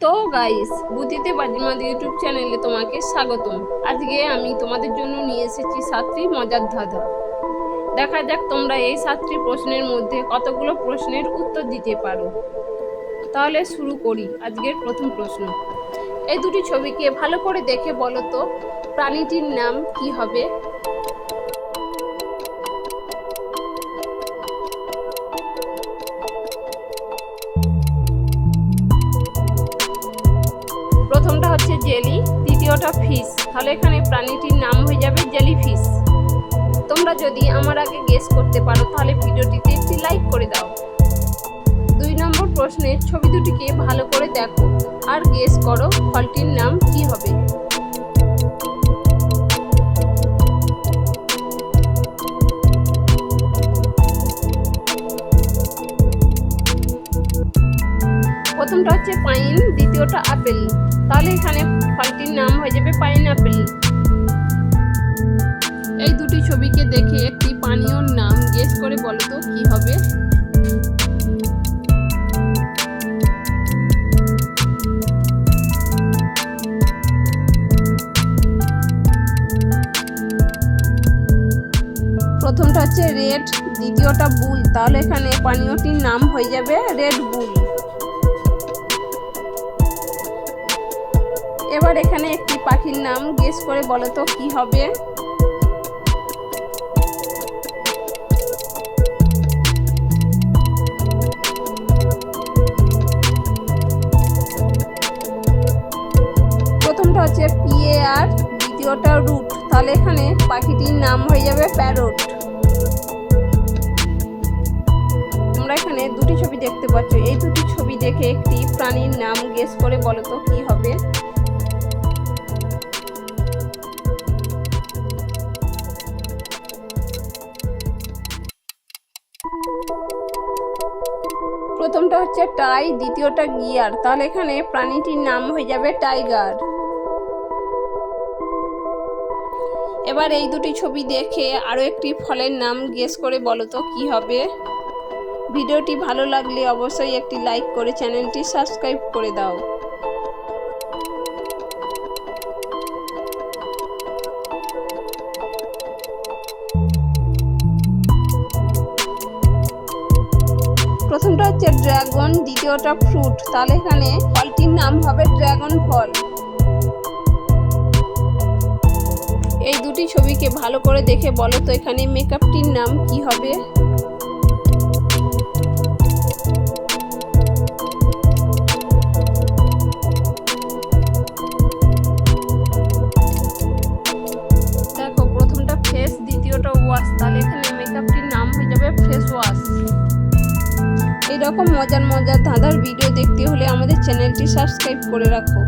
তো গাইস, বুদ্ধিতে বাজিমাত ইউটিউব চ্যানেলে তোমাকে স্বাগতম। আজকে আমি তোমাদের জন্য নিয়ে এসেছি 7টি মজার ধাঁধা। দেখা যাক তোমরা এই 7টি প্রশ্নের মধ্যে কতগুলো প্রশ্নের উত্তর দিতে পারো। তাহলে শুরু করি আজকের প্রথম প্রশ্ন। এই দুটি ছবিকে ভালো করে দেখে বলো তো প্রাণীটির নাম কি হবে? প্রথমটা হচ্ছে জেলি, দ্বিতীয়টা ফিশ, তাহলে এখানে প্রাণীটির নাম হয়ে যাবে জেলিফিশ। তোমরা যদি আমার আগে গেস করতে পারো তাহলে ভিডিওটিতে একটি লাইক করে দাও। 2 নম্বর প্রশ্নের ছবি দুটিকে ভালো করে দেখো আর গেস করো ফলটির নাম কি হবে। প্রথমটা হচ্ছে পাইন, দ্বিতীয়টা আপেল, তাহলে এখানে ফলটির নাম হয়ে যাবে পাইনঅ্যাপেল। এই দুটি ছবিকে দেখে একটি পানীয়র নাম গেস করে বলো তো কি হবে। প্রথমটা হচ্ছে রেড, দ্বিতীয়টা বুল, তাহলে এখানে পানীয়টির নাম হয়ে যাবে রেড বুল। এবার এখানে একটি পাখির নাম গেস করে বলো তো কি হবে। প্রথমটা হচ্ছে পিএআর, দ্বিতীয়টা রুট, তাহলে এখানে পাখিটির নাম হয়ে যাবে প্যারট। তোমরা এখানে দুটি ছবি দেখতে পাচ্ছ, এই দুটি ছবি দেখে একটি প্রাণীর নাম গেস করে বলো তো কি হবে। প্রথমটা হচ্ছে টাই, দ্বিতীয়টা গিয়ার, তাহলে এখানে প্রাণীটির নাম হয়ে যাবে টাইগার। এবার এই দুটি ছবি দেখে আরও একটি ফলের নাম গেস করে বলো তো কি হবে। ভিডিওটি ভালো লাগলে অবশ্যই একটি লাইক করে চ্যানেলটি সাবস্ক্রাইব করে দাও। প্রথমটা হচ্ছে ড্রাগন, দ্বিতীয়টা ফ্রুট, তাহলে এখানে ফলটির নাম হবে ড্রাগন ফল। এই দুটি ছবিকে ভালো করে দেখে বলো তো এখানে মেকআপটির নাম কি হবে। দেখো, প্রথমটা ফেস, দ্বিতীয়টা ওয়াশ, তাহলে এখানে মেকআপটির নাম হয়ে যাবে ফেস ওয়াশ। এইরকম মজার মজার ধাঁধার ভিডিও দেখতে হলে আমাদের চ্যানেলটি সাবস্ক্রাইব করে রাখো।